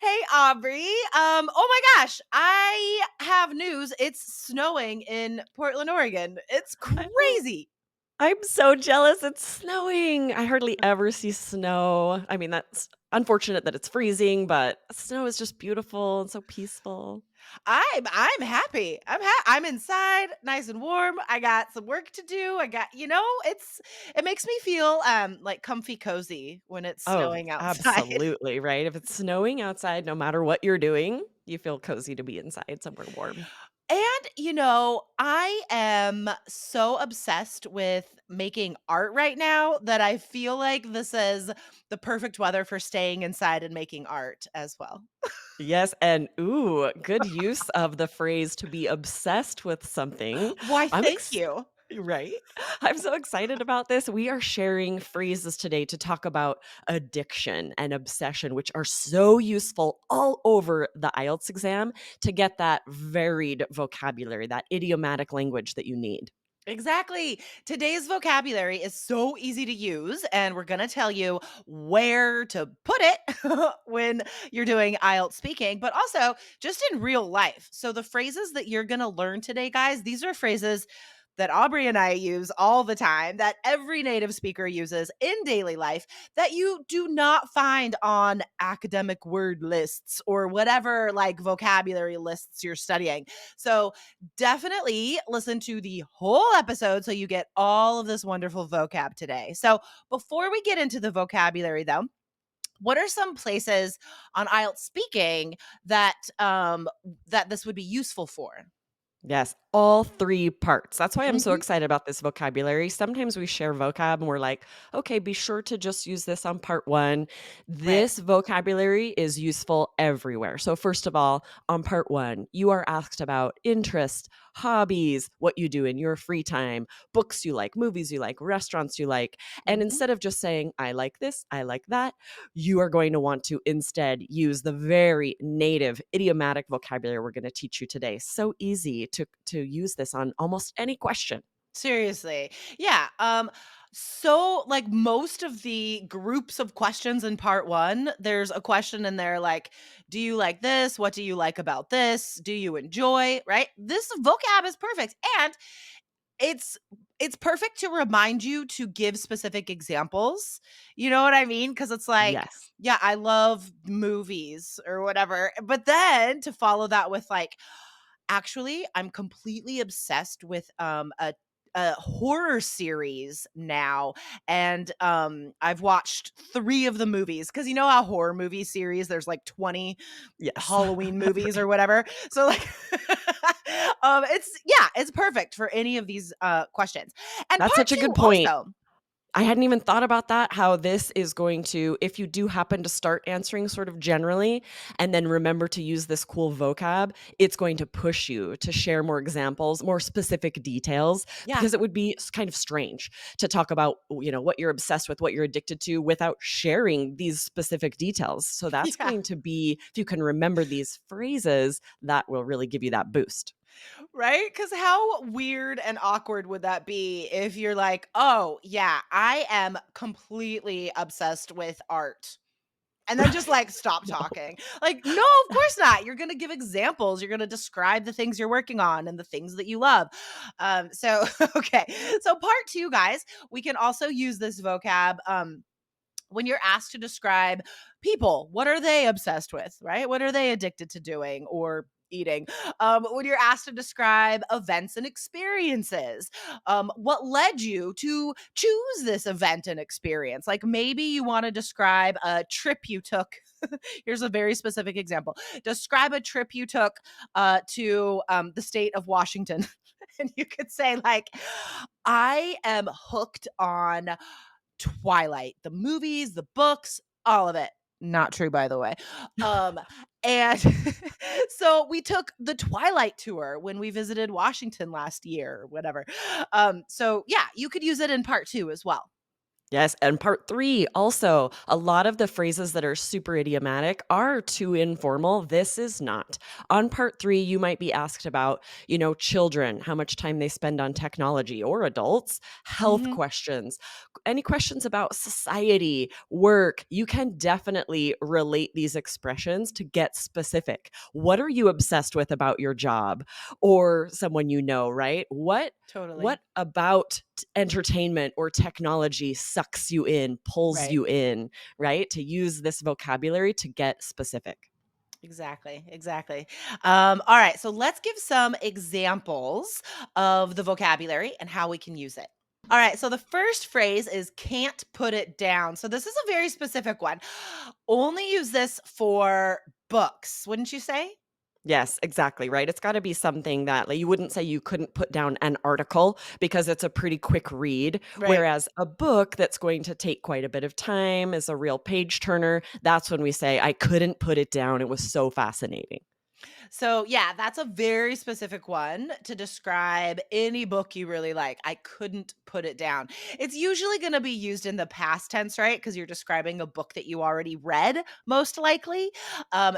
Hey Aubrey. Oh my gosh, I have news. It's snowing in Portland, Oregon. It's Oh, crazy. I'm so jealous. It's snowing. I hardly ever see snow. I mean, that's unfortunate that it's freezing, but snow is just beautiful and so peaceful. I'm happy. I'm inside, nice and warm. I got some work to do. It makes me feel like comfy cozy when it's Oh, snowing outside. absolutely, right? If it's snowing outside, no matter what you're doing, you feel cozy to be inside somewhere warm. I am so obsessed with making art right now that I feel like this is the perfect weather for staying inside and making art as well. Yes, and ooh, good use of the phrase to be obsessed with something. Why, I'm thank ex you. Right? I'm so excited about this. We are sharing phrases today to talk about addiction and obsession, which are so useful all over the IELTS exam to get that varied vocabulary, that idiomatic language that you need. Exactly. Today's vocabulary is so easy to use, and we're going to tell you where to put it when you're doing IELTS speaking, but also just in real life. So, the phrases that you're going to learn today, guys, these are phrases that Aubrey and I use all the time, that every native speaker uses in daily life, that you do not find on academic word lists or whatever like vocabulary lists you're studying. So, definitely listen to the whole episode so you get all of this wonderful vocab today. So, before we get into the vocabulary, though, what are some places on IELTS speaking that this would be useful for? Yes, all 3 parts. That's why I'm so Mhm. excited about this vocabulary. Sometimes we share vocab and we're like, "Okay, be sure to just use this on part 1." Right. This vocabulary is useful everywhere. So first of all, on part 1, you are asked about interest, hobbies, what you do in your free time, books you like, movies you like, restaurants you like. And Mhm. instead of just saying, "I like this, I like that," you are going to want to instead use the very native idiomatic vocabulary we're going to teach you today. So easy to use this on almost any question. Seriously. Yeah, so, like, most of the groups of questions in part 1, there's a question in there like, "Do you like this? What do you like about this? Do you enjoy?" Right? This vocab is perfect, and it's it's perfect to remind you to give specific examples. You know what I mean? Because it's like, Yes. "Yeah, I love movies," or whatever, but then to follow that with, like, "Actually, I'm completely obsessed with, a horror series now, and, I've watched 3 of the movies because you know how horror movie series, there's, like, 20 Yes. Halloween movies or Right. whatever. So, like, it's perfect for any of these, questions. And That's part such a 2 good point. also. I hadn't even thought about that, how this is going to if you do happen to start answering sort of generally and then remember to use this cool vocab, it's going to push you to share more examples, more specific details, Yeah. because it would be kind of strange to talk about, what you're obsessed with, what you're addicted to without sharing these specific details. So that's Yeah. going to be if you can remember these phrases, that will really give you that boost. Right? Because how weird and awkward would that be if you're like, "Oh, yeah, I am completely obsessed with art." And then just, like, stop No. talking. Like, no, of course not. You're gonna give examples. You're gonna describe the things you're working on and the things that you love. So okay. So part 2, guys, we can also use this vocab, when you're asked to describe people. What are they obsessed with, right? What are they addicted to doing or eating? When you're asked to describe events and experiences, what led you to choose this event and experience? Like maybe you want to describe a trip you took. Here's a very specific example. Describe a trip you took to the state of Washington. And you could say, like, I am hooked on Twilight, the movies, the books, all of it. Not true, by the way. Um, and so we took the Twilight tour when we visited Washington last year or whatever. So yeah, you could use it in part 2 as well. Yes, and part 3 also, a lot of the phrases that are super idiomatic are too informal. This is not. On part 3, you might be asked about, children, how much time they spend on technology, or adults, health Mhm. questions, any questions about society, work. You can definitely relate these expressions to get specific. What are you obsessed with about your job or someone you know, right? What Totally. about entertainment or technology sucks you in, pulls Right. you in, right? To use this vocabulary to get specific. Exactly, exactly. All right, so let's give some examples of the vocabulary and how we can use it. All right, so the first phrase is can't put it down. So this is a very specific one. Only use this for books, wouldn't you say? Yes, exactly, right? It's gotta be something that, like, you wouldn't say you couldn't put down an article because it's a pretty quick read, Right. whereas a book that's going to take quite a bit of time, is a real page turner, that's when we say, "I couldn't put it down, it was so fascinating." So, yeah, that's a very specific one to describe any book you really like. I couldn't put it down. It's usually going to be used in the past tense, right? Because you're describing a book that you already read, most likely.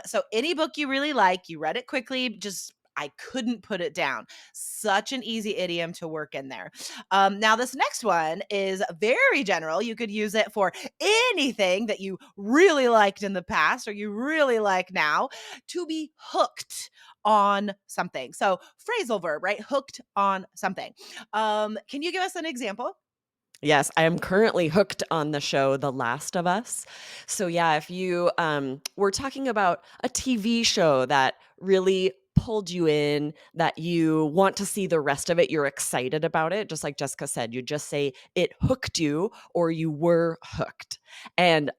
So, any book you really like, you read it quickly, just I couldn't put it down. Such an easy idiom to work in there. Now, this next one is very general. You could use it for anything that you really liked in the past or you really like now. To be hooked on something. So phrasal verb, right? Hooked on something. Can you give us an example? Yes, I am currently hooked on the show The Last of Us. So yeah, if you were talking about a TV show that really pulled you in, that you want to see the rest of it, you're excited about it, just like Jessica said, you just say it hooked you or you were hooked. And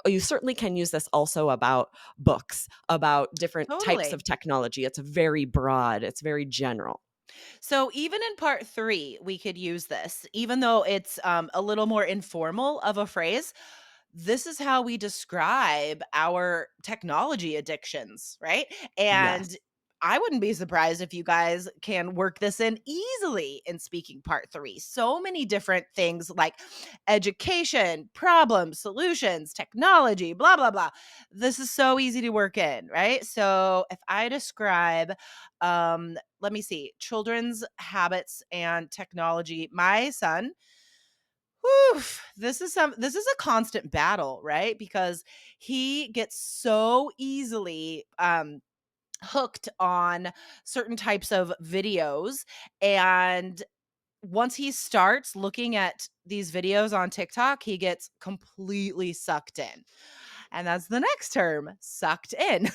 you certainly can use this also about books, about different types Totally. of technology. It's very broad, it's very general. So even in part three, we could use this, even though it's a little more informal of a phrase. This is how we describe our technology addictions, right? Yes. And I wouldn't be surprised if you guys can work this in easily in speaking part three. So many different things like education, problems, solutions, technology, blah, blah, blah. This is so easy to work in, right? So if I describe, let me see, children's habits and technology, my son, whew, this is a constant battle, right? Because he gets so easily hooked on certain types of videos, and once he starts looking at these videos on TikTok, he gets completely sucked in. And that's the next term, sucked in.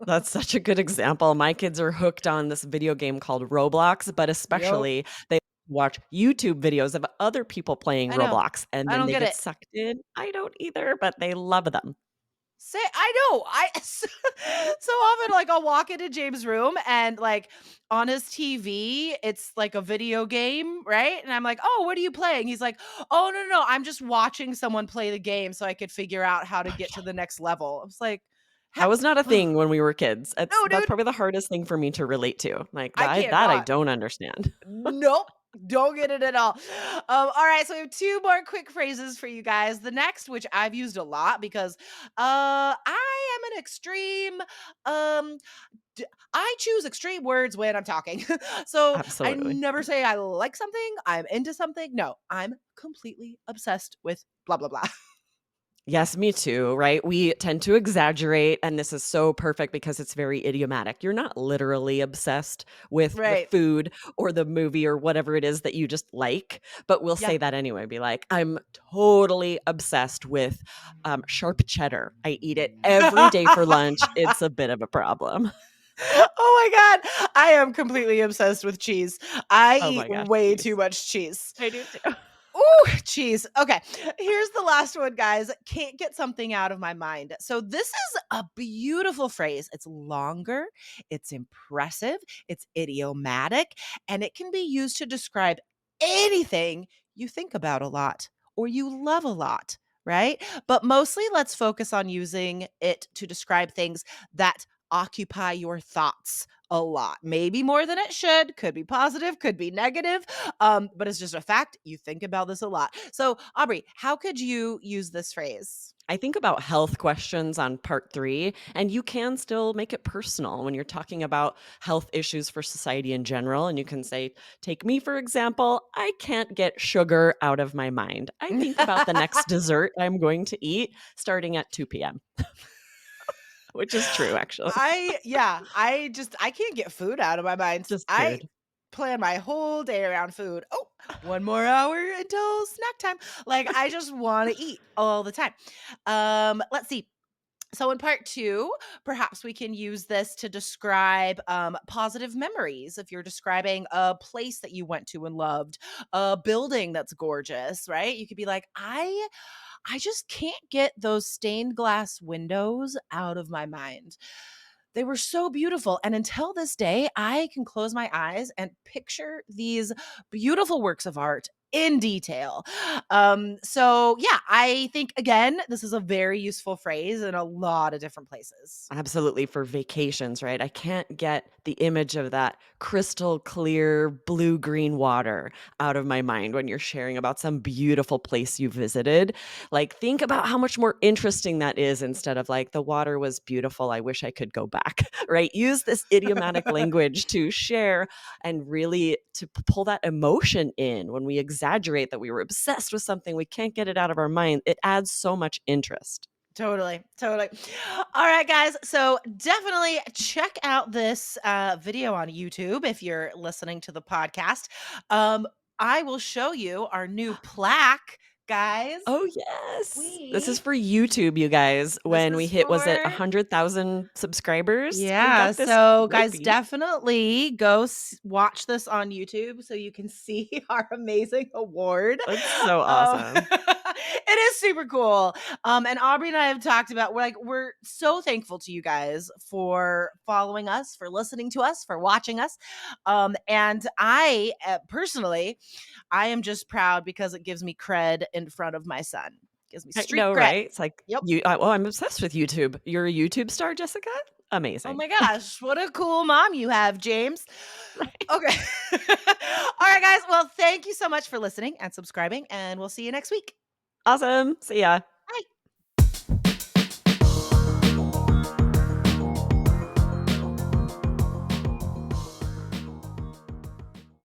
That's such a good example. My kids are hooked on this video game called Roblox, but Yep. especially they watch YouTube videos of other people playing I know. Roblox, and I then don't they get get it. sucked in. I don't either, but they love them. Say I know. I so often like I'll walk into James' room and like on his TV, it's like a video game, right? And I'm like, "Oh, what are you playing?" He's like, "Oh, no, no, no, I'm just watching someone play the game so I could figure out how to get to the next level." I was like, "Ha- That was not a oh, thing when we were kids. no, That's dude, probably the hardest thing for me to relate to. Like, I that can't that I not." don't understand. Nope. Don't get it at all. All right, so we have two more quick phrases for you guys. The next, which I've used a lot because I am an extreme um I choose extreme words when I'm talking. So I Absolutely. never say I like something, I'm into something. No, I'm completely obsessed with blah blah blah. Yes, me too, right? We tend to exaggerate, and this is so perfect because it's very idiomatic. You're not literally obsessed with the Right. food or the movie or whatever it is that you just like, but we'll Yeah. say that anyway. Be like, I'm totally obsessed with sharp cheddar. I eat it every day for lunch. It's a bit of a problem. Oh my god, I am completely obsessed with cheese. I Oh eat my gosh, way too cheese. much cheese. I do too. Ooh, cheese. Okay, here's the last one, guys. Can't get something out of my mind. So, this is a beautiful phrase. It's longer, it's impressive, it's idiomatic, and it can be used to describe anything you think about a lot or you love a lot, right? But mostly, let's focus on using it to describe things that occupy your thoughts a lot. Maybe more than it should, could be positive, could be negative, but it's just a fact. You think about this a lot. So, Aubrey, how could you use this phrase? I think about health questions on part 3, and you can still make it personal when you're talking about health issues for society in general. And you can say, take me, for example, I can't get sugar out of my mind. I think about the next dessert I'm going to eat starting at 2 p.m., which is true, actually. I can't get food out of my mind. Just I food. plan my whole day around food. Oh, 1 more hour until snack time. Like I just want to eat all the time. Let's see. So, in part two, perhaps we can use this to describe positive memories. If you're describing a place that you went to and loved, a building that's gorgeous, right? You could be like, I just can't get those stained glass windows out of my mind. They were so beautiful. And until this day, I can close my eyes and picture these beautiful works of art in detail. So, yeah, I think, again, this is a very useful phrase in a lot of different places. Absolutely, for vacations, right? I can't get the image of that crystal clear blue-green water out of my mind when you're sharing about some beautiful place you visited. Like, think about how much more interesting that is instead of like, "The water was beautiful, I wish I could go back," right? Use this idiomatic language to share and really to pull that emotion in. When we exaggerate that we were obsessed with something, we can't get it out of our mind, it adds so much interest. Totally, totally. All right, guys. So definitely check out this video on YouTube if you're listening to the podcast. Um, I will show you our new plaque, guys. Oh, yes. This is We for YouTube, you guys. this When we is hit was it for 100,000 subscribers? We yeah, got this so guys, trophy. definitely go watch this on YouTube so you can see our amazing award. That's so It awesome. is super cool. And Aubrey and I have talked about we're so thankful to you guys for following us, for listening to us, for watching us. And I personally, I am just proud because it gives me cred in front of my son. Gives me I street know, cred. right? It's like Yep. well, I'm obsessed with YouTube. You're a YouTube star, Jessica? Oh Amazing. my gosh, what a cool mom you have, James. Right. Okay. All right, guys. Well, thank you so much for listening and subscribing, and we'll see you next week. Awesome. See ya.